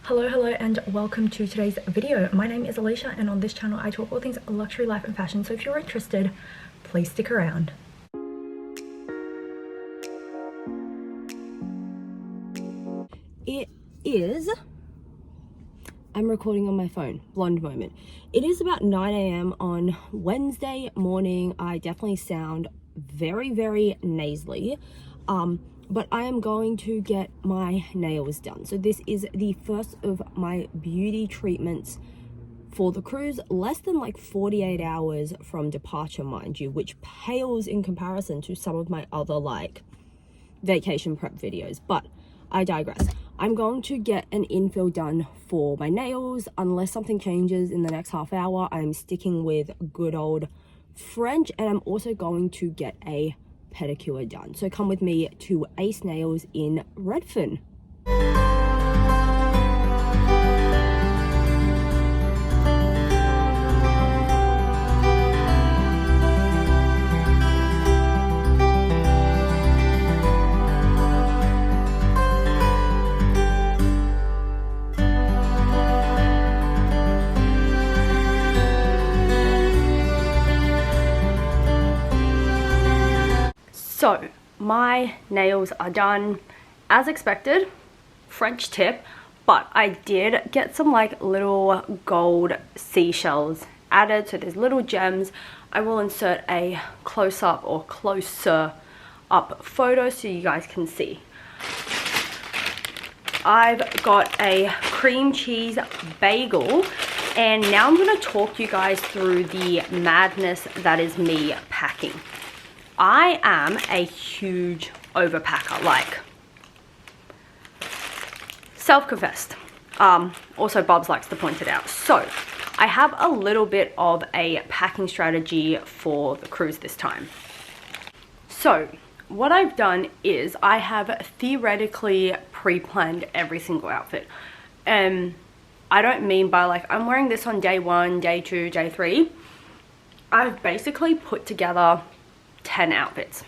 Hello and welcome to today's video. My name is Alicia and on this channel I talk all things luxury, life and fashion, so if you're interested, please stick around. It is, I'm recording on my phone, blonde moment. It is about 9 a.m. on Wednesday morning. I definitely sound very nasally. But I am going to get my nails done. So this is the first of my beauty treatments for the cruise, less than like 48 hours from departure, mind you, which pales in comparison to some of my other like vacation prep videos, but I digress. I'm going to get an infill done for my nails. Unless something changes in the next half hour, I'm sticking with good old French, and I'm also going to get a pedicure done. So come with me to Ace Nails in Redfern. So my nails are done as expected, French tip, but I did get some like little gold seashells added, so there's little gems. I will insert a close-up or closer up photo so you guys can see. I've got a cream cheese bagel, and now I'm going to talk you guys through the madness that is me packing. I am a huge overpacker, like self-confessed. Also Bobs likes to point it out. So I have a little bit of a packing strategy for the cruise this time. So what I've done is I have theoretically pre-planned every single outfit. I don't mean by like I'm wearing this on day 1, day 2, day 3. I've basically put together 10 outfits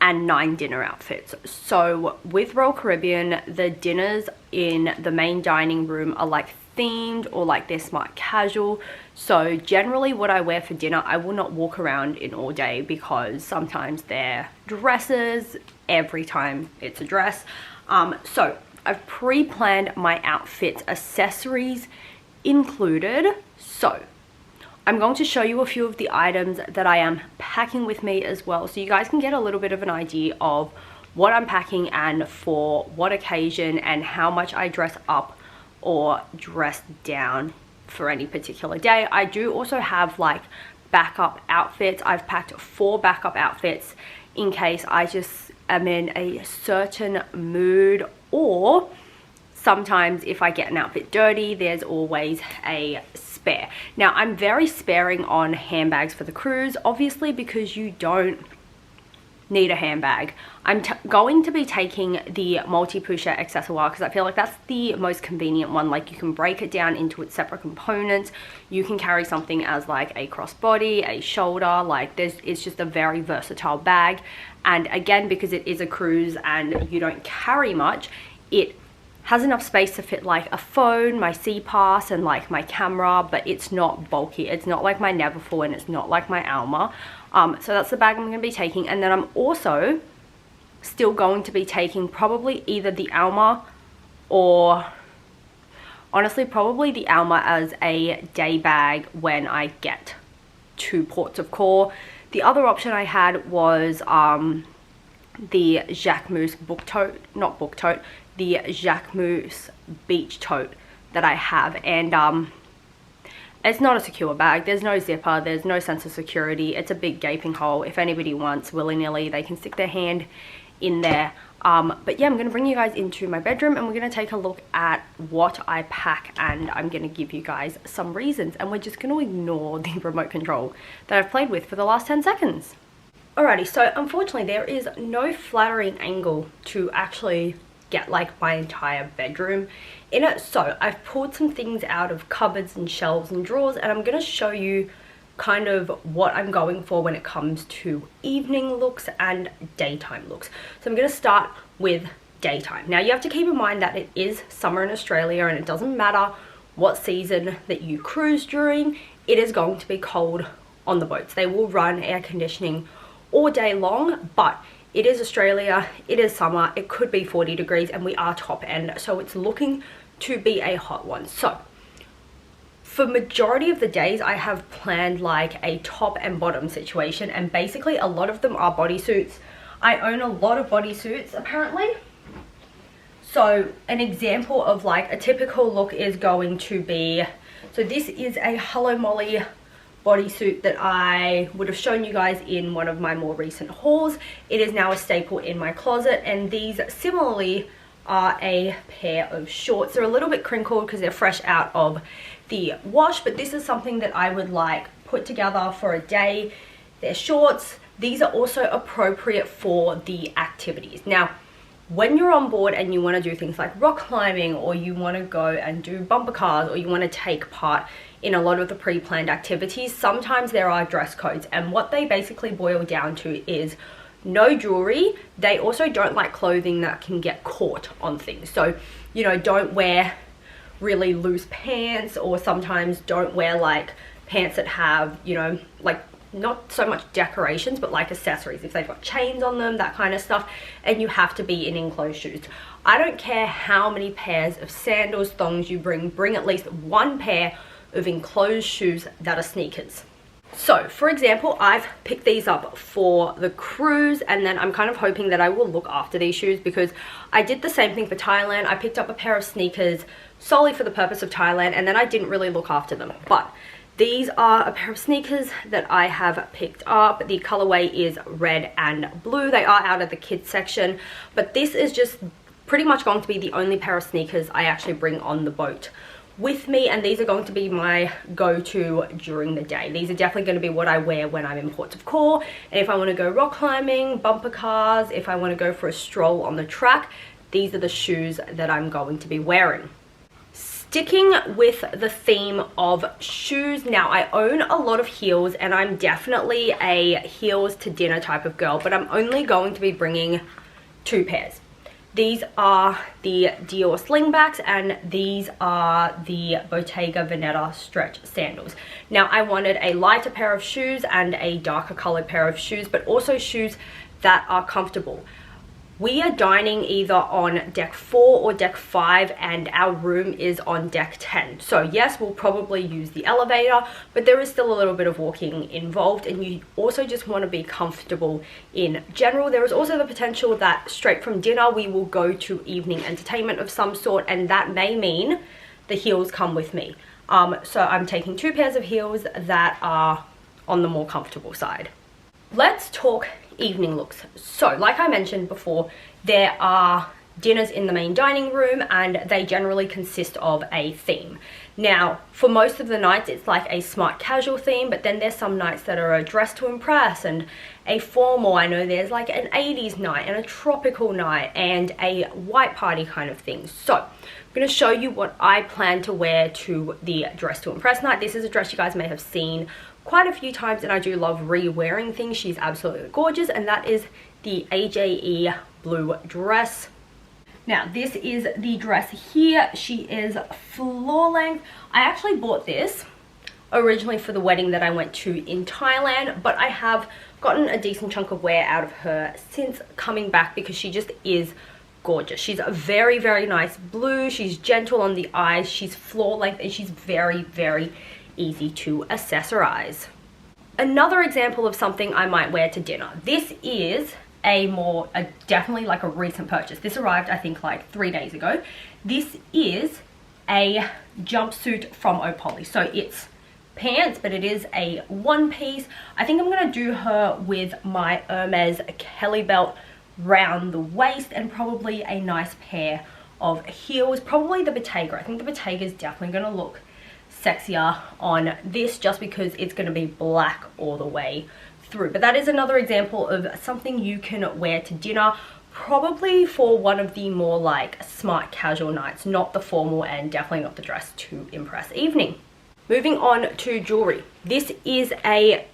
and 9 dinner outfits. So with Royal Caribbean, the dinners in the main dining room are like themed or like they're smart casual. So generally what I wear for dinner, I will not walk around in all day because sometimes they're dresses, every time it's a dress. So I've pre-planned my outfits, accessories included. So I'm going to show you a few of the items that I am packing with me as well, so you guys can get a little bit of an idea of what I'm packing and for what occasion and how much I dress up or dress down for any particular day. I do also have like backup outfits. I've packed 4 backup outfits in case I just am in a certain mood, or sometimes if I get an outfit dirty, there's always a spare. Now I'm very sparing on handbags for the cruise, obviously, because you don't need a handbag. I'm going to be taking the multi-pochette accessoire because I feel like that's the most convenient one. Like you can break it down into its separate components. You can carry something as like a crossbody, a shoulder, like it's just a very versatile bag. And again, because it is a cruise and you don't carry much, it has enough space to fit like a phone, my sea pass, and like my camera, but it's not bulky. It's not like my Neverfull and it's not like my Alma. So that's the bag I'm going to be taking. And then I'm also still going to be taking probably either the Alma or honestly probably the Alma as a day bag when I get to ports of call. The other option I had was the Jacquemus book tote, not book tote, the Jacquemus beach tote that I have, and it's not a secure bag. There's no zipper, there's no sense of security. It's a big gaping hole. If anybody wants willy-nilly, they can stick their hand in there. But yeah, I'm going to bring you guys into my bedroom and we're going to take a look at what I pack, and I'm going to give you guys some reasons, and we're just going to ignore the remote control that I've played with for the last 10 seconds. Alrighty, so unfortunately there is no flattering angle to actually get like my entire bedroom in it. So I've pulled some things out of cupboards and shelves and drawers, and I'm going to show you kind of what I'm going for when it comes to evening looks and daytime looks. So I'm going to start with daytime. Now you have to keep in mind that it is summer in Australia, and it doesn't matter what season that you cruise during, it is going to be cold on the boats. They will run air conditioning all day long, but it is Australia, it is summer, it could be 40 degrees, and we are top end, so it's looking to be a hot one. So for majority of the days, I have planned like a top and bottom situation, and basically a lot of them are bodysuits. I own a lot of bodysuits apparently. So an example of like a typical look is going to be, so this is a Hello Molly bodysuit that I would have shown you guys in one of my more recent hauls. It is now a staple in my closet, and these similarly are a pair of shorts. They're a little bit crinkled because they're fresh out of the wash, but this is something that I would like put together for a day. They're shorts. These are also appropriate for the activities. Now, when you're on board and you want to do things like rock climbing, or you want to go and do bumper cars, or you want to take part in a lot of the pre-planned activities, sometimes there are dress codes, and what they basically boil down to is no jewelry. They also don't like clothing that can get caught on things. So, you know, don't wear really loose pants, or sometimes don't wear like pants that have, you know, like not so much decorations, but like accessories, if they've got chains on them, that kind of stuff. And you have to be in enclosed shoes. I don't care how many pairs of sandals, thongs you bring at least one pair of enclosed shoes that are sneakers. So for example, I've picked these up for the cruise, and then I'm kind of hoping that I will look after these shoes, because I did the same thing for Thailand. I picked up a pair of sneakers solely for the purpose of Thailand, and then I didn't really look after them. But these are a pair of sneakers that I have picked up. The colorway is red and blue. They are out of the kids section, but this is just pretty much going to be the only pair of sneakers I actually bring on the boat with me, and these are going to be my go-to during the day. These are definitely going to be what I wear when I'm in ports of call, and if I want to go rock climbing, bumper cars, if I want to go for a stroll on the track, these are the shoes that I'm going to be wearing. Sticking with the theme of shoes, now I own a lot of heels, and I'm definitely a heels to dinner type of girl, but I'm only going to be bringing 2 pairs. These are the Dior slingbacks, and these are the Bottega Veneta stretch sandals. Now I wanted a lighter pair of shoes and a darker colored pair of shoes, but also shoes that are comfortable. We are dining either on deck 4 or deck 5, and our room is on deck 10. So yes, we'll probably use the elevator, but there is still a little bit of walking involved, and you also just want to be comfortable in general. There is also the potential that straight from dinner we will go to evening entertainment of some sort, and that may mean the heels come with me. So I'm taking 2 pairs of heels that are on the more comfortable side. Let's talk evening looks. So like I mentioned before, there are dinners in the main dining room, and they generally consist of a theme. Now for most of the nights it's like a smart casual theme, but then there's some nights that are a dress to impress and a formal. I know there's like an 80s night and a tropical night and a white party kind of thing. So I'm going to show you what I plan to wear to the dress to impress night. This is a dress you guys may have seen quite a few times, and I do love re-wearing things. She's absolutely gorgeous, and that is the AJE blue dress. Now this is the dress here. She is floor length. I actually bought this originally for the wedding that I went to in Thailand, but I have gotten a decent chunk of wear out of her since coming back, because she just is gorgeous. She's a very, very nice blue. She's gentle on the eyes. She's floor length, and she's very, very easy to accessorize. Another example of something I might wear to dinner. This is definitely like a recent purchase. This arrived I think like 3 days ago. This is a jumpsuit from Opoly. So it's pants, but it is a one piece. I think I'm gonna do her with my Hermes Kelly belt round the waist, and probably a nice pair of heels, probably the Bottega. I think the Bottega is definitely gonna look sexier on this, just because it's going to be black all the way through. But that is another example of something you can wear to dinner, probably for one of the more like smart casual nights, not the formal, and definitely not the dress to impress evening. Moving on to jewelry. This is a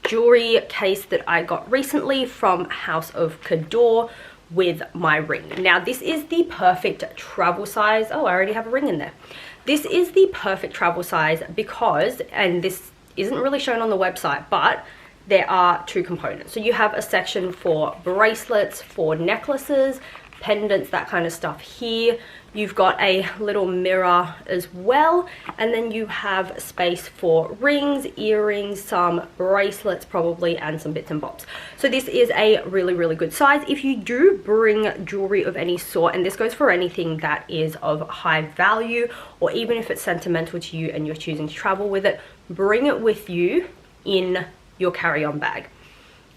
jewelry case that I got recently from House of Cador. with my ring. Now this is the perfect travel size. Oh, I already have a ring in there. This is the perfect travel size because, and this isn't really shown on the website, but there are two components. So you have a section for bracelets, for necklaces, pendants, that kind of stuff here. You've got a little mirror as well, and then you have space for rings, earrings, some bracelets probably, and some bits and bobs. So this is a really, really good size. If you do bring jewelry of any sort, and this goes for anything that is of high value, or even if it's sentimental to you and you're choosing to travel with it, bring it with you in your carry-on bag.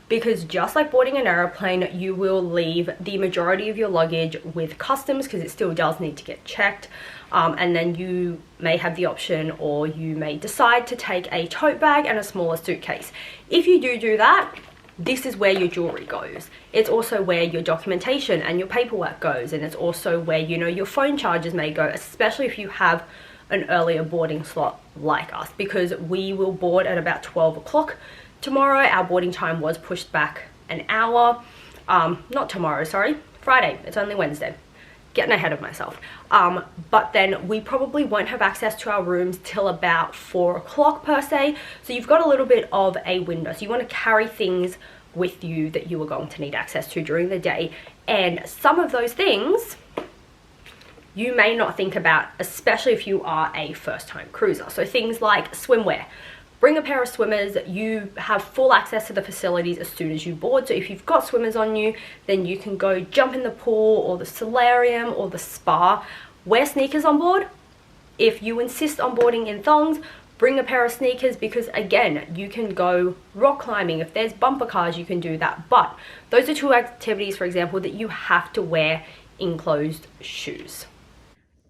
Because just like boarding an aeroplane, you will leave the majority of your luggage with customs because it still does need to get checked. And then you may have the option, or you may decide to take a tote bag and a smaller suitcase. If you do that, this is where your jewelry goes. It's also where your documentation and your paperwork goes. And it's also where, you know, your phone charges may go, especially if you have an earlier boarding slot like us, because we will board at about 12 o'clock. Tomorrow, our boarding time was pushed back an hour. Not tomorrow, sorry, Friday. It's only Wednesday. Getting ahead of myself. But then we probably won't have access to our rooms till about 4 o'clock per se. So you've got a little bit of a window. So you want to carry things with you that you are going to need access to during the day. And some of those things you may not think about, especially if you are a first-time cruiser. So things like swimwear. Bring a pair of swimmers. You have full access to the facilities as soon as you board. So if you've got swimmers on you, then you can go jump in the pool or the solarium or the spa. Wear sneakers on board. If you insist on boarding in thongs, bring a pair of sneakers, because again, you can go rock climbing. If there's bumper cars, you can do that. But those are two activities, for example, that you have to wear enclosed shoes.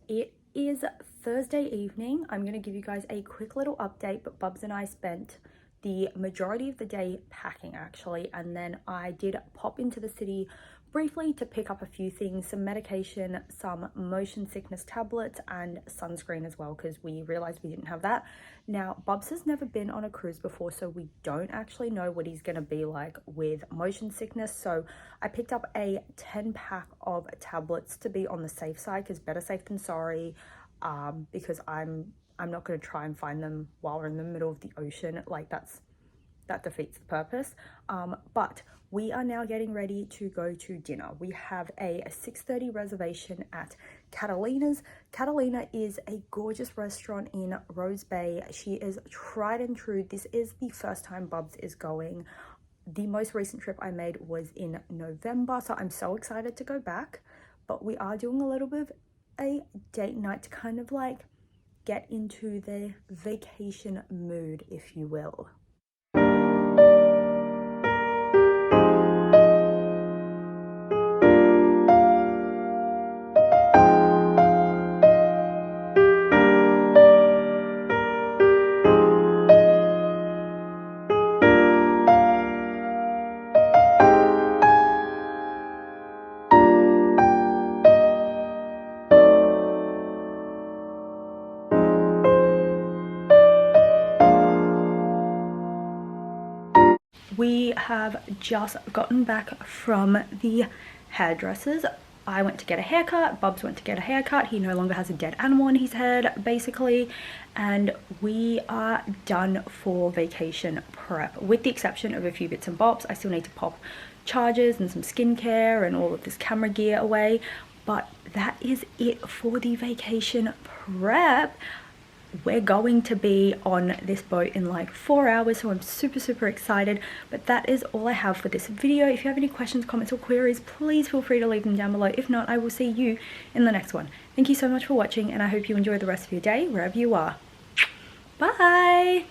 It is Thursday evening. I'm going to give you guys a quick little update, but Bubs and I spent the majority of the day packing actually, and then I did pop into the city briefly to pick up a few things, some medication, some motion sickness tablets, and sunscreen as well, because we realized we didn't have that. Now, Bubs has never been on a cruise before, so we don't actually know what he's going to be like with motion sickness. So I picked up a 10-pack of tablets to be on the safe side, because better safe than sorry. Because I'm not going to try and find them while we're in the middle of the ocean. Like that defeats the purpose. But we are now getting ready to go to dinner. We have a 6:30 reservation at Catalina's. Catalina is a gorgeous restaurant in Rose Bay. She is tried and true. This is the first time Bubs is going. The most recent trip I made was in November, so I'm so excited to go back. But we are doing a little bit of a date night to kind of like get into the vacation mood, if you will. We have just gotten back from the hairdressers. I went to get a haircut, Bubs went to get a haircut. He no longer has a dead animal on his head, basically. And we are done for vacation prep, with the exception of a few bits and bobs. I still need to pop chargers and some skincare and all of this camera gear away. But that is it for the vacation prep. We're going to be on this boat in like 4 hours, so I'm super excited. But that is all I have for this video. If you have any questions, comments or queries, please feel free to leave them down below. If not, I will see you in the next one. Thank you so much for watching, and I hope you enjoy the rest of your day wherever you are. Bye!